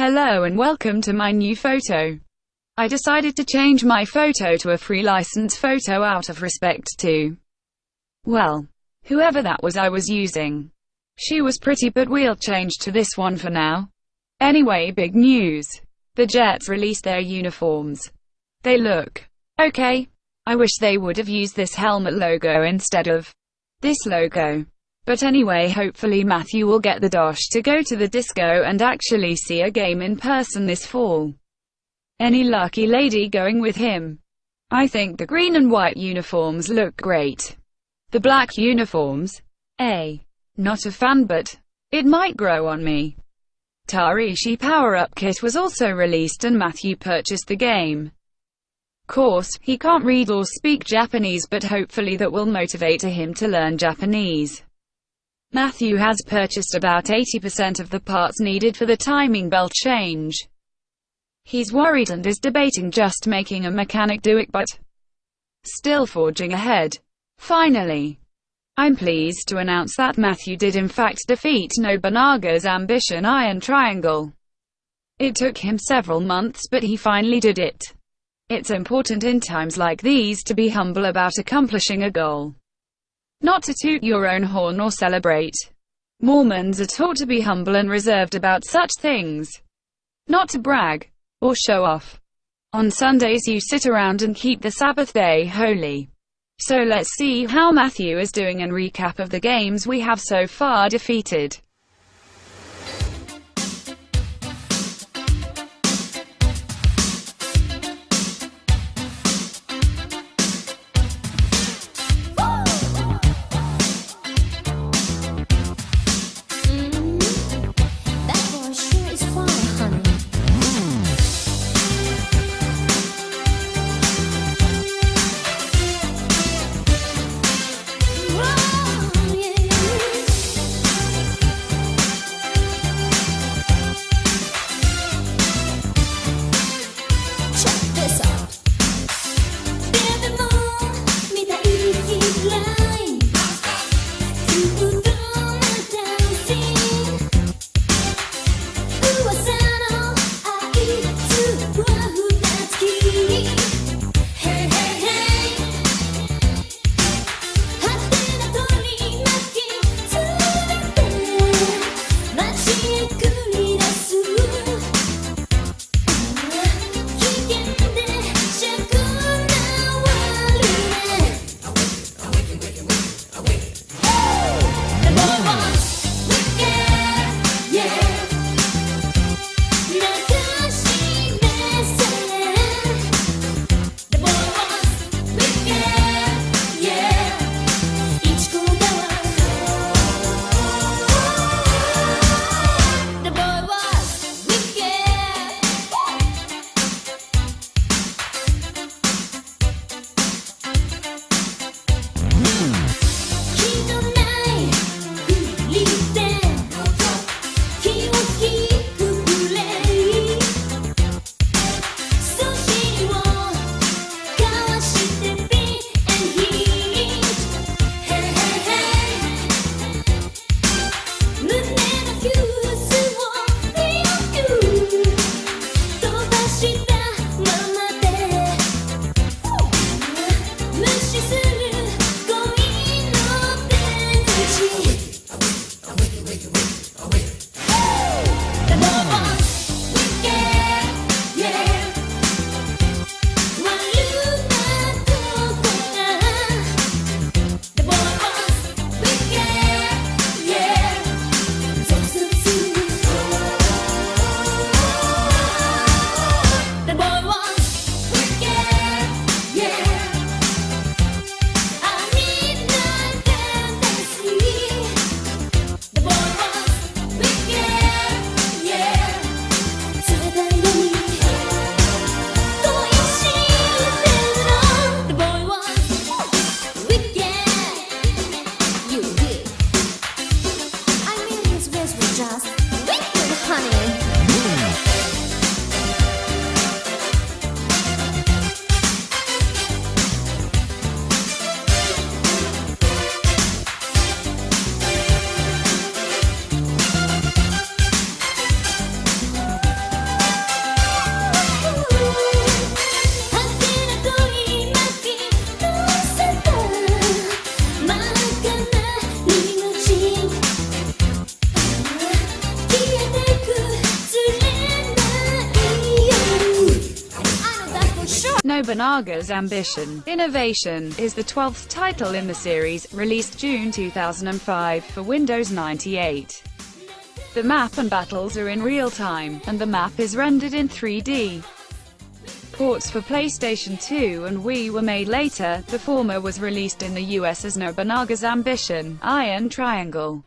Hello and welcome to my new photo. I decided to change my photo to a free license photo out of respect to, well, whoever that was I was using. She was pretty, but we'll change to this one for now. Anyway, big news. The Jets released their uniforms. They look okay. I wish they would have used this helmet logo instead of this logo. But anyway, hopefully Matthew will get the dosh to go to the disco and actually see a game in person this fall. Any lucky lady going with him? I think the green and white uniforms look great. The black uniforms? Not a fan, but it might grow on me. Tarishi power-up kit was also released and Matthew purchased the game. Course, he can't read or speak Japanese, but hopefully that will motivate him to learn Japanese. Matthew has purchased about 80% of the parts needed for the timing belt change. He's worried and is debating just making a mechanic do it, but still forging ahead. Finally, I'm pleased to announce that Matthew did in fact defeat Nobunaga's Ambition Iron Triangle. It took him several months, but he finally did it. It's important in times like these to be humble about accomplishing a goal. Not to toot your own horn or celebrate. Mormons are taught to be humble and reserved about such things. Not to brag or show off. On Sundays you sit around and keep the Sabbath day holy. So let's see how Matthew is doing and recap of the games we have so far defeated. Nobunaga's Ambition. Innovation is the 12th title in the series, released June 2005 for Windows 98. The map and battles are in real time, and the map is rendered in 3D. Ports for PlayStation 2 and Wii were made later, the former was released in the US as Nobunaga's Ambition, Iron Triangle.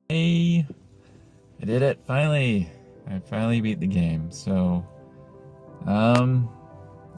Hey, I did it, finally! I finally beat the game. So,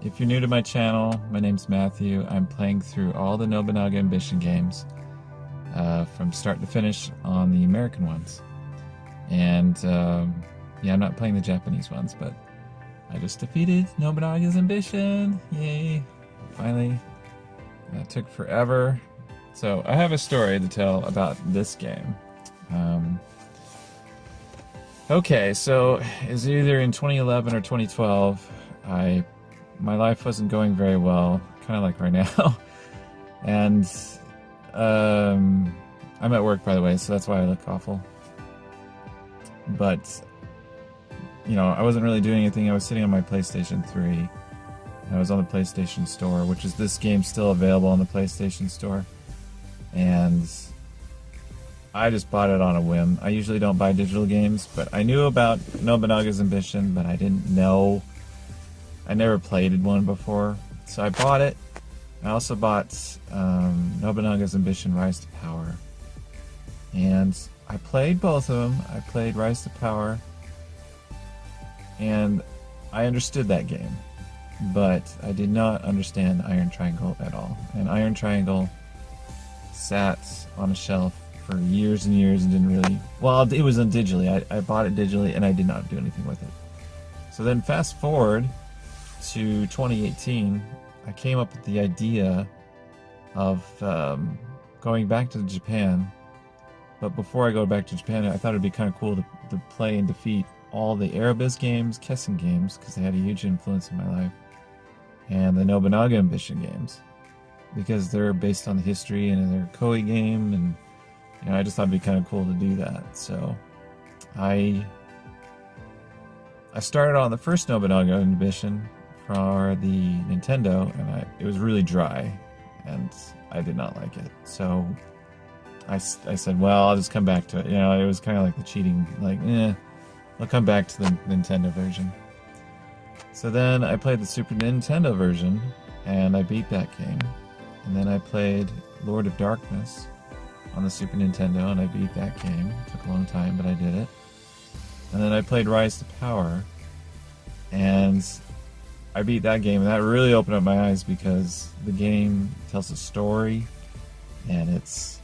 if you're new to my channel, my name's Matthew. I'm playing through all the Nobunaga Ambition games, from start to finish on the American ones. And, yeah, I'm not playing the Japanese ones, but I just defeated Nobunaga's Ambition! Yay! Finally. That took forever. So, I have a story to tell about this game. Okay, so it's either in 2011 or 2012. My life wasn't going very well, kind of like right now. And I'm at work, by the way, so that's why I look awful. But you know, I wasn't really doing anything. I was sitting on my PlayStation 3. And I was on the PlayStation Store, which is this game still available on the PlayStation Store. And I just bought it on a whim. I usually don't buy digital games, but I knew about Nobunaga's Ambition, but I didn't know. I never played one before, so I bought it. I also bought Nobunaga's Ambition Rise to Power. And I played both of them. I played Rise to Power, and I understood that game, but I did not understand Iron Triangle at all. And Iron Triangle sat on a shelf for years and years and didn't really... Well, it was on digitally. I bought it digitally and I did not do anything with it. So then fast forward to 2018, I came up with the idea of going back to Japan. But before I go back to Japan, I thought it'd be kind of cool to play and defeat all the Erebus games, Kessen games, because they had a huge influence in my life, and the Nobunaga Ambition games, because they're based on the history and they're a Koei game, and you know, I just thought it'd be kind of cool to do that. So I started on the first Nobunaga Ambition for the Nintendo, and it was really dry, and I did not like it. So I said, well, I'll just come back to it. You know, it was kind of like the cheating, like, I'll come back to the Nintendo version. So then I played the Super Nintendo version, and I beat that game. And then I played Lord of Darkness on the Super Nintendo, and I beat that game. It took a long time, but I did it. And then I played Rise to Power, and I beat that game, and that really opened up my eyes because the game tells a story, and it's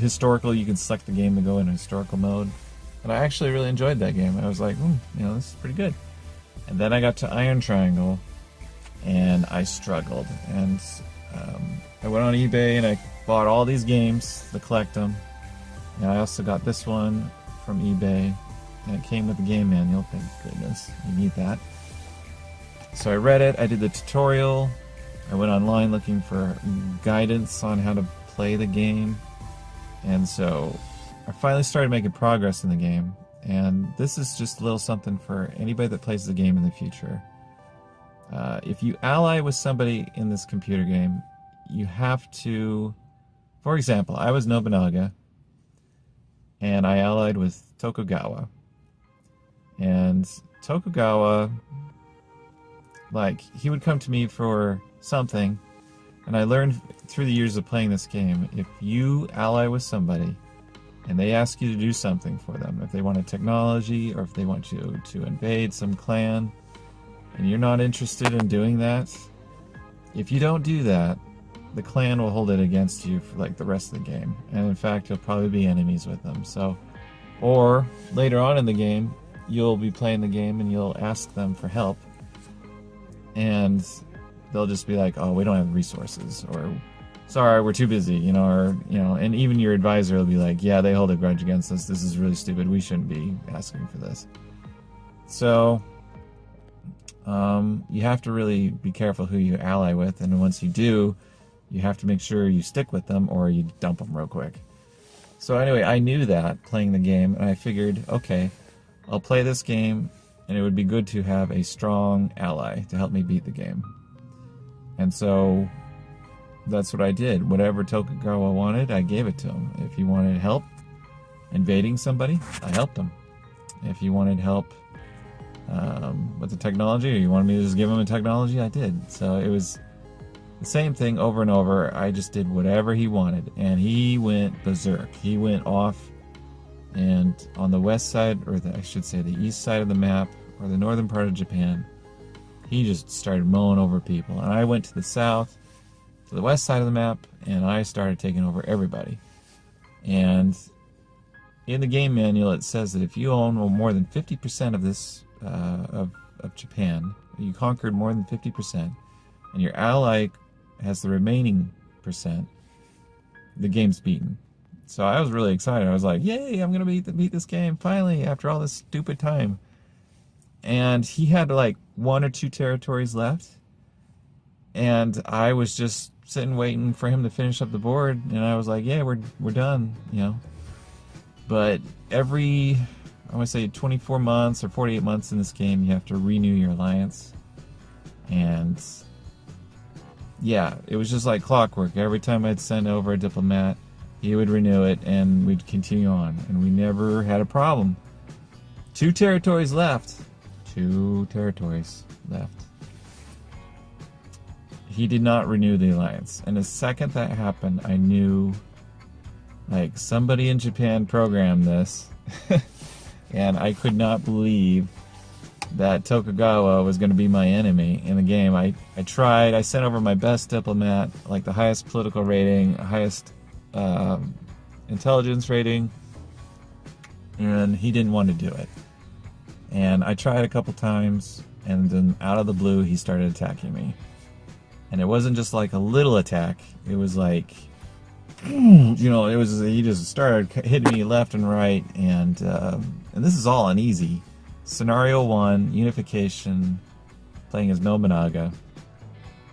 historical. You can select the game to go in historical mode. And I actually really enjoyed that game. I was like, you know, this is pretty good. And then I got to Iron Triangle, and I struggled. And I went on eBay and I bought all these games to collect them. And I also got this one from eBay, and it came with the game manual. Thank goodness, you need that. So I read it, I did the tutorial, I went online looking for guidance on how to play the game, and so I finally started making progress in the game. And this is just a little something for anybody that plays the game in the future. If you ally with somebody in this computer game, you have to... For example, I was Nobunaga, and I allied with Tokugawa. And Tokugawa, like, he would come to me for something, and I learned through the years of playing this game, if you ally with somebody, and they ask you to do something for them, if they want a technology, or if they want you to invade some clan, and you're not interested in doing that, if you don't do that, the clan will hold it against you for like the rest of the game. And in fact, you'll probably be enemies with them. So, or later on in the game, you'll be playing the game and you'll ask them for help, and they'll just be like, oh, we don't have resources, or sorry, we're too busy, you know, or, you know, and even your advisor will be like, yeah, they hold a grudge against us, this is really stupid, we shouldn't be asking for this. So you have to really be careful who you ally with, and once you do, you have to make sure you stick with them or you dump them real quick. So anyway, I knew that playing the game, and I figured, okay, I'll play this game and it would be good to have a strong ally to help me beat the game. And so that's what I did. Whatever Tokugawa wanted, I gave it to him. If he wanted help invading somebody, I helped him. If he wanted help with the technology, or you wanted me to just give him the technology, I did. So it was the same thing over and over. I just did whatever he wanted, and he went berserk. He went off, and on the west side, or I should say the east side of the map, or the northern part of Japan, he just started mowing over people. And I went to the south, to the west side of the map, and I started taking over everybody. And in the game manual, it says that if you own more than 50% of this of Japan, you conquered more than 50%, and your ally has the remaining percent, the game's beaten. So I was really excited. I was like, yay, I'm gonna beat this game finally after all this stupid time. And he had like 1 or 2 territories left, and I was just sitting waiting for him to finish up the board, and I was like, yeah, we're done, you know. But every, I want to say 24 months or 48 months in this game, you have to renew your alliance. And yeah, it was just like clockwork. Every time I'd send over a diplomat, he would renew it, and we'd continue on. And we never had a problem. 2 territories left. 2 territories left. He did not renew the alliance. And the second that happened, I knew, like, somebody in Japan programmed this. And I could not believe that Tokugawa was going to be my enemy in the game. I tried. I sent over my best diplomat, like the highest political rating, highest intelligence rating, and he didn't want to do it. And I tried a couple times, and then out of the blue, he started attacking me. And it wasn't just like a little attack. It was like, you know, it was, he just started hitting me left and right, and this is all on easy. Scenario 1, unification, playing as Nobunaga,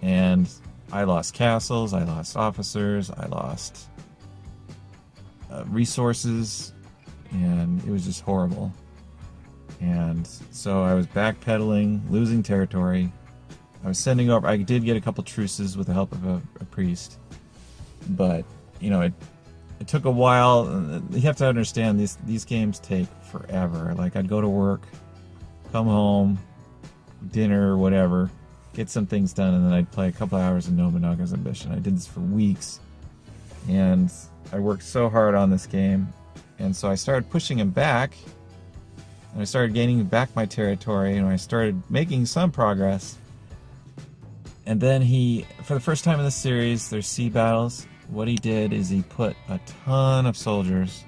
and I lost castles, I lost officers, I lost resources, and it was just horrible. And so I was backpedaling, losing territory. I was sending over, I did get a couple truces with the help of a priest, but you know, it took a while. You have to understand, these games take forever. Like, I'd go to work, come home, dinner, whatever, get some things done, and then I'd play a couple hours of Nobunaga's Ambition. I did this for weeks, and I worked so hard on this game, and so I started pushing him back, and I started gaining back my territory, and I started making some progress. And then he, for the first time in this series, there's sea battles. What he did is he put a ton of soldiers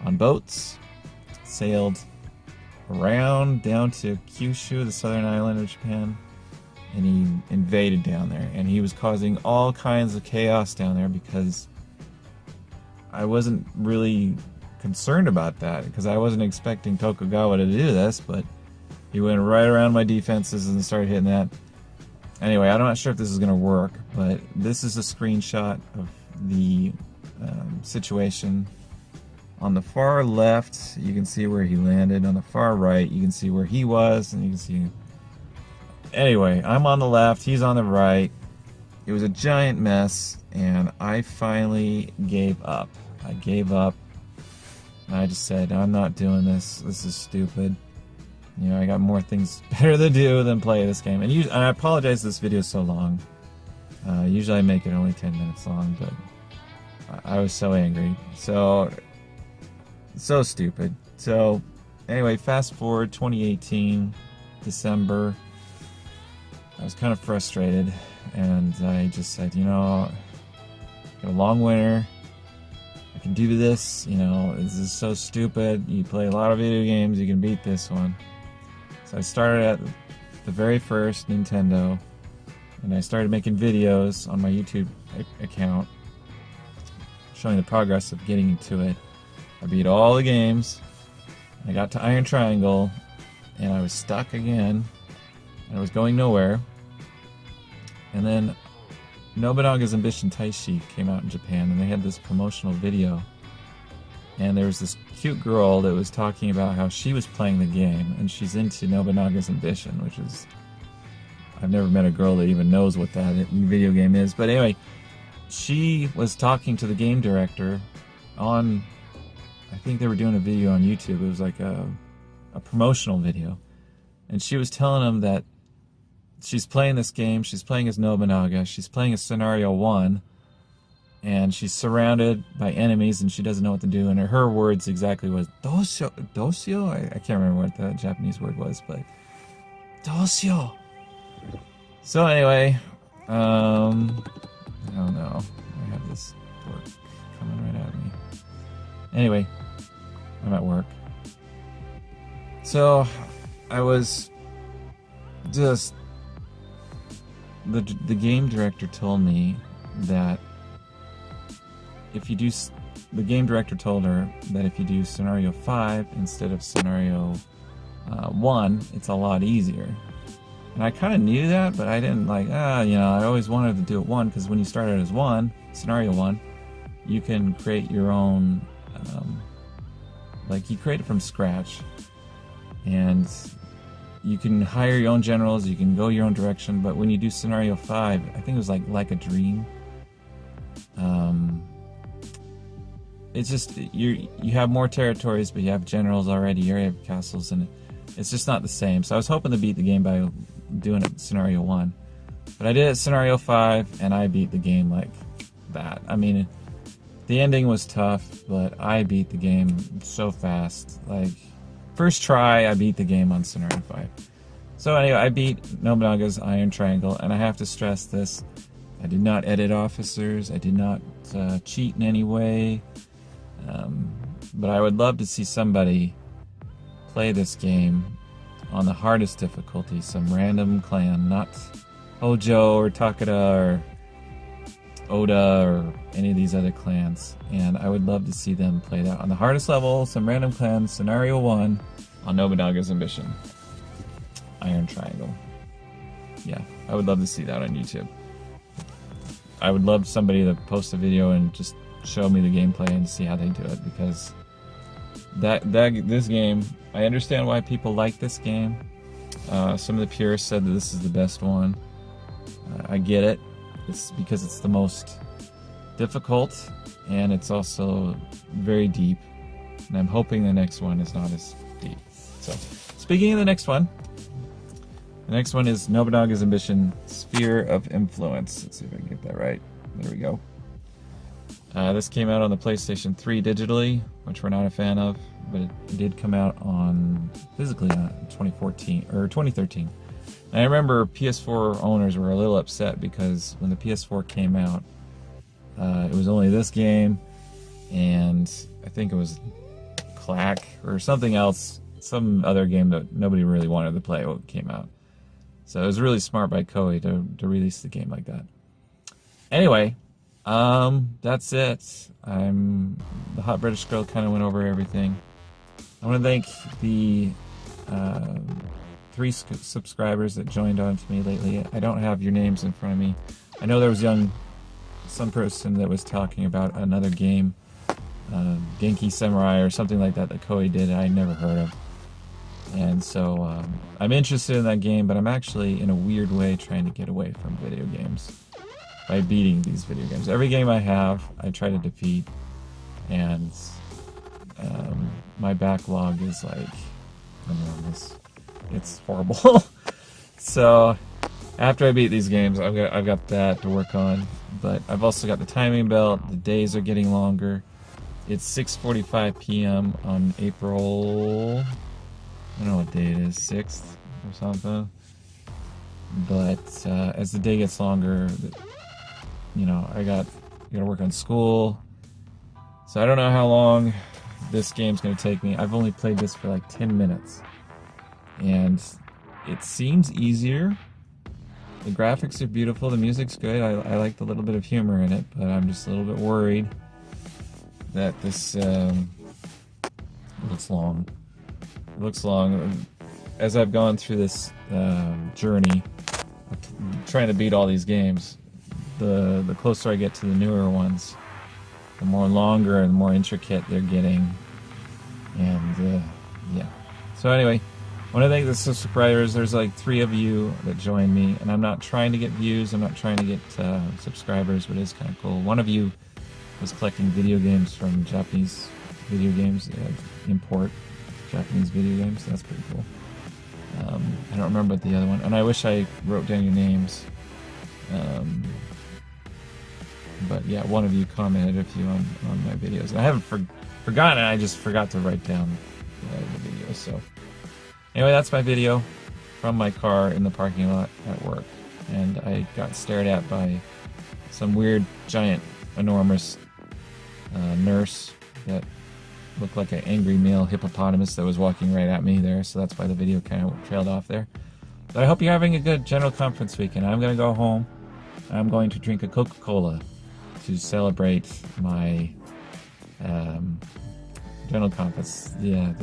on boats, sailed around down to Kyushu, the southern island of Japan, and he invaded down there. And he was causing all kinds of chaos down there because I wasn't really concerned about that, because I wasn't expecting Tokugawa to do this, but he went right around my defenses and started hitting that. Anyway, I'm not sure if this is going to work, but this is a screenshot of the situation. On the far left, you can see where he landed. On the far right, you can see where he was, and you can see... Anyway, I'm on the left, he's on the right. It was a giant mess, and I finally gave up. I gave up, and I just said, I'm not doing this. This is stupid. You know, I got more things better to do than play this game. And I apologize this video is so long. Usually I make it only 10 minutes long, but I was so angry. So stupid. So, anyway, fast forward 2018, December. I was kind of frustrated, and I just said, you know, got a long winter. I can do this, you know, this is so stupid. You play a lot of video games, you can beat this one. So I started at the very first Nintendo, and I started making videos on my YouTube account showing the progress of getting to it. I beat all the games, I got to Iron Triangle, and I was stuck again, and I was going nowhere. And then Nobunaga's Ambition Taishi came out in Japan, and they had this promotional video and there was this cute girl that was talking about how she was playing the game, and she's into Nobunaga's Ambition, which is... I've never met a girl that even knows what that video game is. But anyway, she was talking to the game director on... I think they were doing a video on YouTube. It was like a promotional video. And she was telling him that she's playing this game, she's playing as Nobunaga, she's playing as Scenario 1, and she's surrounded by enemies and she doesn't know what to do. And her words exactly was, Dosyo? I can't remember what the Japanese word was, but Dosyo. So anyway, I don't know. I have this work coming right at me. Anyway, I'm at work. So I was just... The game director told me that if you do... The game director told her that if you do Scenario 5 instead of Scenario 1, it's a lot easier. And I kind of knew that, but I didn't like, I always wanted to do it 1, because when you start out as 1, Scenario 1, you can create your own, you create it from scratch. And you can hire your own generals, you can go your own direction, but when you do Scenario 5, I think it was like a dream. It's just, you have more territories, but you have generals already, you already have castles, and it's just not the same. So I was hoping to beat the game by doing it Scenario 1. But I did it Scenario 5, and I beat the game like that. I mean, the ending was tough, but I beat the game so fast. Like, first try, I beat the game on Scenario 5. So anyway, I beat Nobunaga's Iron Triangle, and I have to stress this. I did not edit officers. I did not cheat in any way. But I would love to see somebody play this game on the hardest difficulty, some random clan, not Hojo or Takeda or Oda or any of these other clans. And I would love to see them play that on the hardest level, some random clan, Scenario 1 on Nobunaga's Ambition. Iron Triangle. Yeah, I would love to see that on YouTube. I would love somebody to post a video and just show me the gameplay and see how they do it, because this game, I understand why people like this game. Some of the purists said that this is the best one. I get it. It's because it's the most difficult, and it's also very deep. And I'm hoping the next one is not as deep. So, speaking of the next one is Nobunaga's Ambition, Sphere of Influence. Let's see if I can get that right. There we go. This came out on the PlayStation 3 digitally, which we're not a fan of, but it did come out on physically in 2014 or 2013. And I remember PS4 owners were a little upset because when the PS4 came out, it was only this game, and I think it was Clack or something else, some other game that nobody really wanted to play when it came out. So it was really smart by Koei to release the game like that. Anyway, that's it. The Hot British Girl kind of went over everything. I want to thank the 3 subscribers that joined on to me lately. I don't have your names in front of me. I know there was some person that was talking about another game, Genki Samurai or something like that Koei did I never heard of. And so I'm interested in that game, but I'm actually in a weird way trying to get away from video games by beating these video games. Every game I have, I try to defeat, and my backlog is like enormous. It's horrible. So after I beat these games, I've got that to work on, but I've also got the timing belt. The days are getting longer. It's 6:45 p.m. on April, I don't know what day it is, 6th or something. But as the day gets longer, I gotta work on school. So I don't know how long this game's gonna take me. I've only played this for like 10 minutes. And it seems easier. The graphics are beautiful, the music's good. I like the little bit of humor in it, but I'm just a little bit worried that this looks long. It looks long. As I've gone through this journey of trying to beat all these games, the closer I get to the newer ones, the more longer and the more intricate they're getting. And yeah. So anyway, one of the subscribers, there's like 3 of you that joined me, and I'm not trying to get views, I'm not trying to get subscribers, but it's kind of cool. One of you was collecting video games from Japanese video games, import Japanese video games. That's pretty cool. I don't remember the other one, and I wish I wrote down your names. But yeah, one of you commented a few on my videos. And I haven't forgotten, I just forgot to write down the videos. So anyway, that's my video from my car in the parking lot at work. And I got stared at by some weird, giant, enormous nurse that looked like an angry male hippopotamus that was walking right at me there. So that's why the video kind of trailed off there. But I hope you're having a good general conference weekend. I'm going to go home. I'm going to drink a Coca-Cola to celebrate my general conference. Yeah,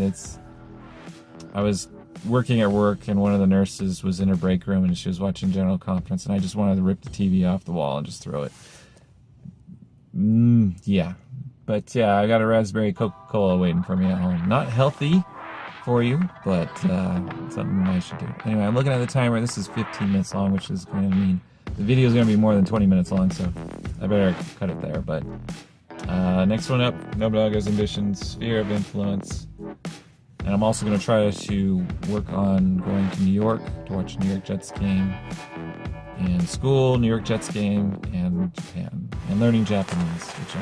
I was working at work, and one of the nurses was in her break room, and she was watching general conference, and I just wanted to rip the TV off the wall and just throw it. Yeah. But yeah, I got a raspberry Coca-Cola waiting for me at home. Not healthy for you, but something I should do. Anyway, I'm looking at the timer. This is 15 minutes long, which is going to mean the video is going to be more than 20 minutes long, so I better cut it there. But next one up, Nobunaga's Ambition, Sphere of Influence. And I'm also going to try to work on going to New York to watch New York Jets game, and school, New York Jets game, and Japan. And learning Japanese, which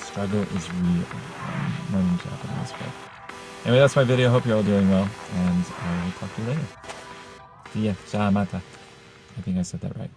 struggle is real. Learning Japanese. But anyway, that's my video. Hope you're all doing well, and I will talk to you later. See ya. Ja mata. I think I said that right.